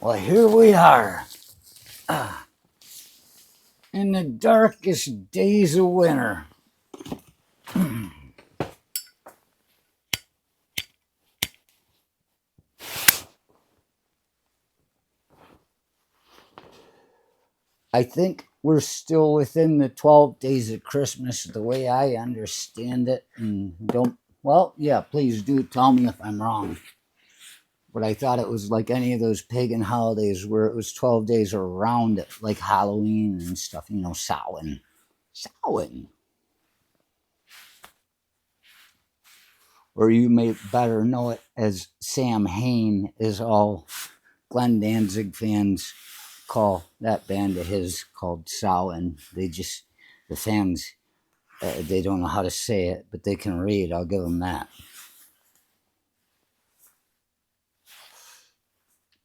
Well, here we are in the darkest days of winter. I think we're still within the 12 days of Christmas, the way I understand it. And yeah, please do tell me if I'm wrong. But I thought it was like any of those pagan holidays where it was 12 days around it, like Halloween and stuff, Samhain. Samhain. Or you may better know it as Sam Hain, is all Glenn Danzig fans call that band of his called Samhain. The fans, they don't know how to say it, but they can read. I'll give them that.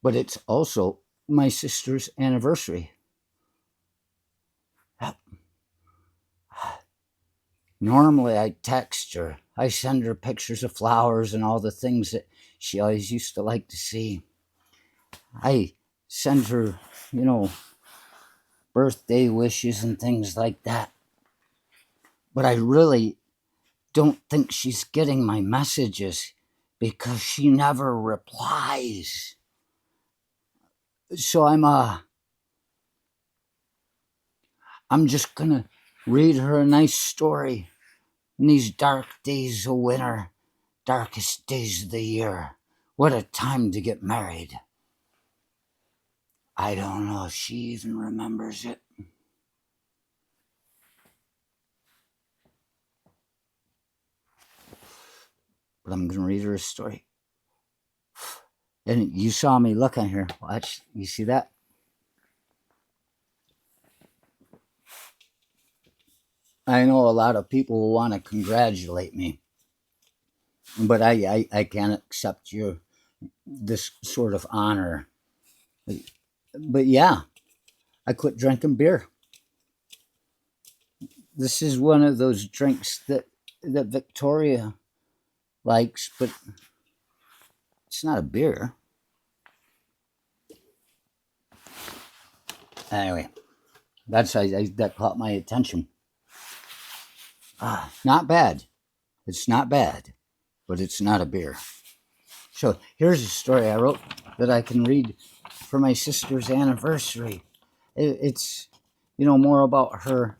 But it's also my sister's anniversary. Normally, I text her. I send her pictures of flowers and all the things that she always used to like to see. I send her, birthday wishes and things like that. But I really don't think she's getting my messages because she never replies. So I'm just gonna read her a nice story in these dark days of winter, darkest days of the year. What a time to get married. I don't know if she even remembers it. But I'm gonna read her a story. And you saw me looking here. Watch, you see that? I know a lot of people will want to congratulate me, but I can't accept this sort of honor. But yeah, I quit drinking beer. This is one of those drinks that Victoria likes, but it's not a beer. Anyway, that caught my attention. Not bad. It's not bad, but it's not a beer. So here's a story I wrote that I can read for my sister's anniversary. It's more about her.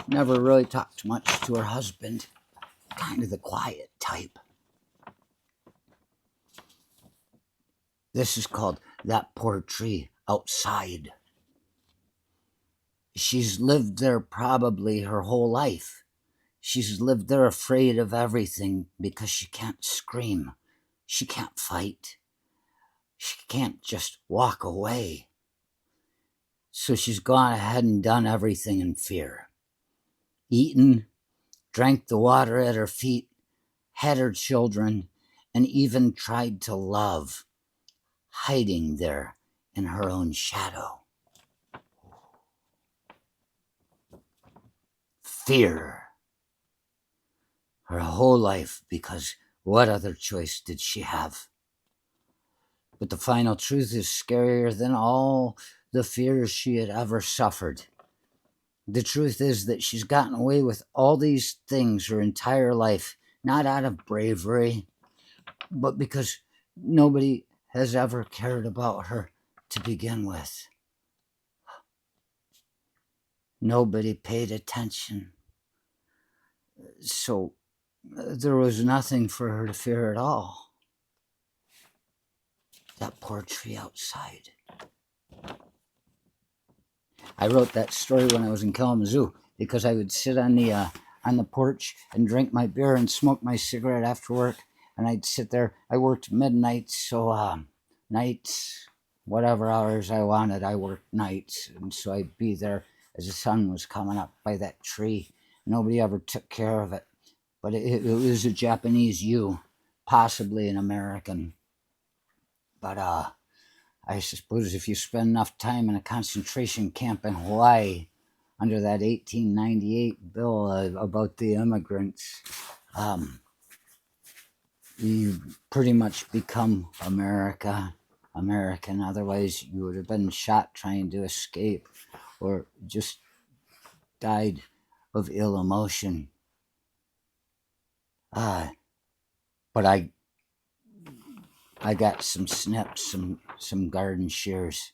Never really talked much to her husband. Kind of the quiet type. This is called That Poor Tree Outside. She's lived there probably her whole life. She's lived there afraid of everything because she can't scream. She can't fight. She can't just walk away. So she's gone ahead and done everything in fear. Eaten, drank the water at her feet, had her children, and even tried to love, hiding there in her own shadow. Fear. Her whole life, because what other choice did she have? But the final truth is scarier than all the fears she had ever suffered. The truth is that she's gotten away with all these things her entire life, not out of bravery, but because nobody has ever cared about her to begin with. Nobody paid attention. So there was nothing for her to fear at all. That poor tree outside. I wrote that story when I was in Kalamazoo because I would sit on the porch and drink my beer and smoke my cigarette after work, and I'd sit there. I worked midnights, so nights, whatever hours I wanted, I worked nights, and so I'd be there as the sun was coming up by that tree. Nobody ever took care of it, but it was a Japanese yew, possibly an American, but I suppose if you spend enough time in a concentration camp in Hawaii under that 1898 bill about the immigrants, you pretty much become America. American. Otherwise, you would have been shot trying to escape or just died of ill emotion. Uh, but I got some snips, some garden shears,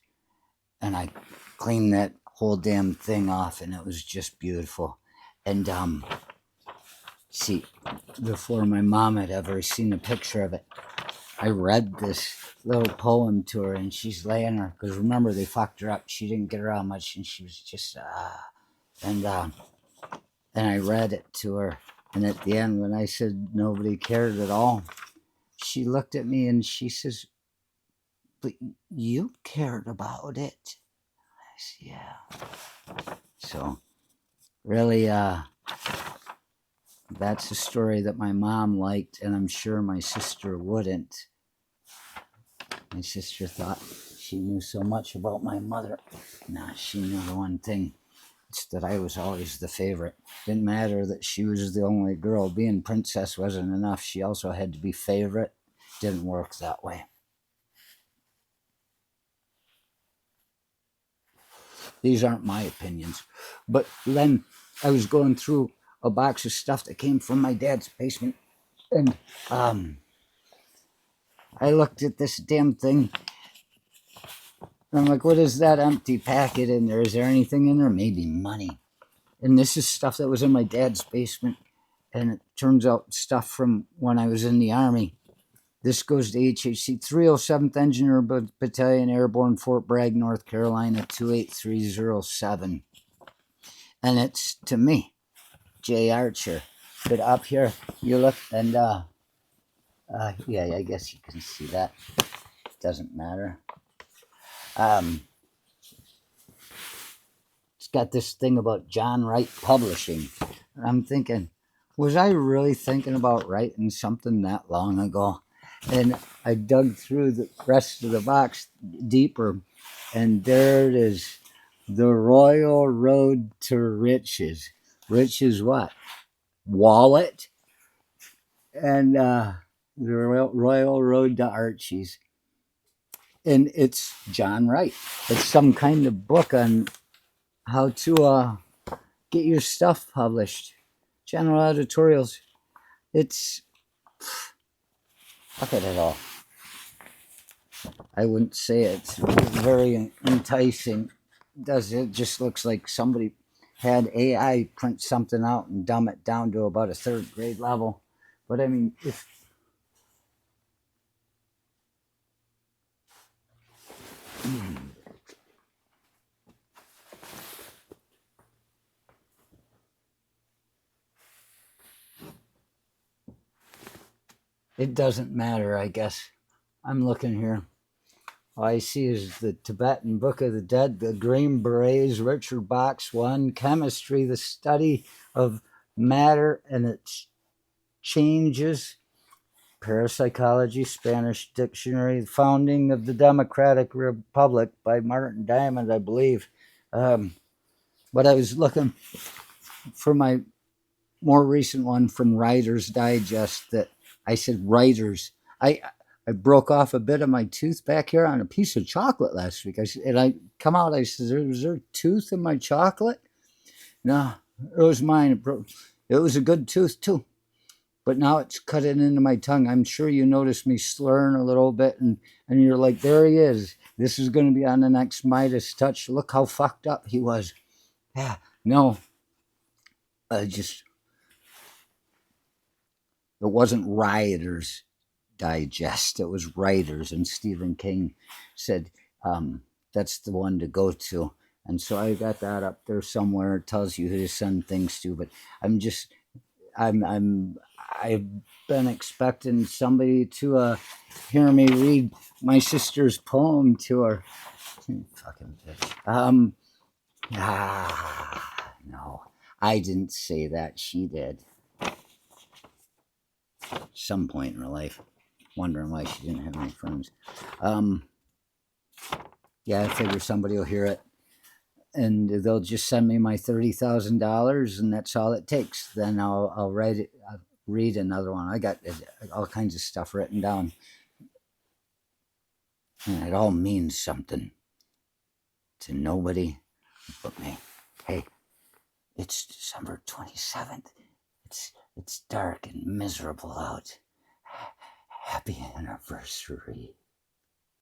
and I cleaned that whole damn thing off, and it was just beautiful. And see, before my mom had ever seen a picture of it, I read this little poem to her, and she's laying her, because remember, they fucked her up. She didn't get around much, and she was just, and I read it to her. And at the end, when I said nobody cared at all, she looked at me and she says, "But you cared about it." I said, "Yeah." So, really, that's a story that my mom liked, and I'm sure my sister wouldn't. My sister thought she knew so much about my mother. Nah, she knew the one thing. It's that I was always the favorite. Didn't matter that she was the only girl. Being princess wasn't enough. She also had to be favorite. Didn't work that way. These aren't my opinions. But then I was going through a box of stuff that came from my dad's basement. And I looked at this damn thing. And I'm like, what is that empty packet in there? Is there anything in there? Maybe money. And this is stuff that was in my dad's basement. And it turns out stuff from when I was in the Army. This goes to HHC 307th Engineer Battalion, Airborne, Fort Bragg, North Carolina, 28307. And it's to me, J. Archer. But up here, you look, and yeah, I guess you can see that. Doesn't matter. It's got this thing about John Wright Publishing. And I'm thinking, was I really thinking about writing something that long ago? And I dug through the rest of the box deeper, and there it is. The Royal Road to Riches. Riches what? Wallet. And the Royal Road to Archie's. And it's John Wright. It's some kind of book on how to get your stuff published. General editorials. It's, look at it all. I wouldn't say it's very enticing. Does it? Just looks like somebody had AI print something out and dumb it down to about a third grade level. But I mean, if it doesn't matter, I guess. I'm looking here. All I see is the Tibetan Book of the Dead, the Green Berets, Richard Box 1, Chemistry, the study of matter and its changes, Parapsychology, Spanish Dictionary, Founding of the Democratic Republic by Martin Diamond, I believe. But I was looking for my more recent one from Writer's Digest that I said writers. I broke off a bit of my tooth back here on a piece of chocolate last week. I come out. I said, "Was there a tooth in my chocolate?" No, it was mine. It was a good tooth too, but now it's cutting into my tongue. I'm sure you noticed me slurring a little bit, and you're like, "There he is. This is going to be on the next Midas Touch. Look how fucked up he was." Yeah, no, just it wasn't Rioters Digest. It was Writers, and Stephen King said that's the one to go to. And so I got that up there somewhere. It tells you who to send things to. But I've been expecting somebody to hear me read my sister's poem to her. Fucking bitch. No, I didn't say that. She did. Some point in her life, wondering why she didn't have any friends. Yeah, I figure somebody will hear it, and they'll just send me my $30,000, and that's all it takes. Then I'll write it. I'll read another one. I got all kinds of stuff written down. And it all means something to nobody but me. Hey, it's December 27th. It's dark and miserable out. Happy anniversary.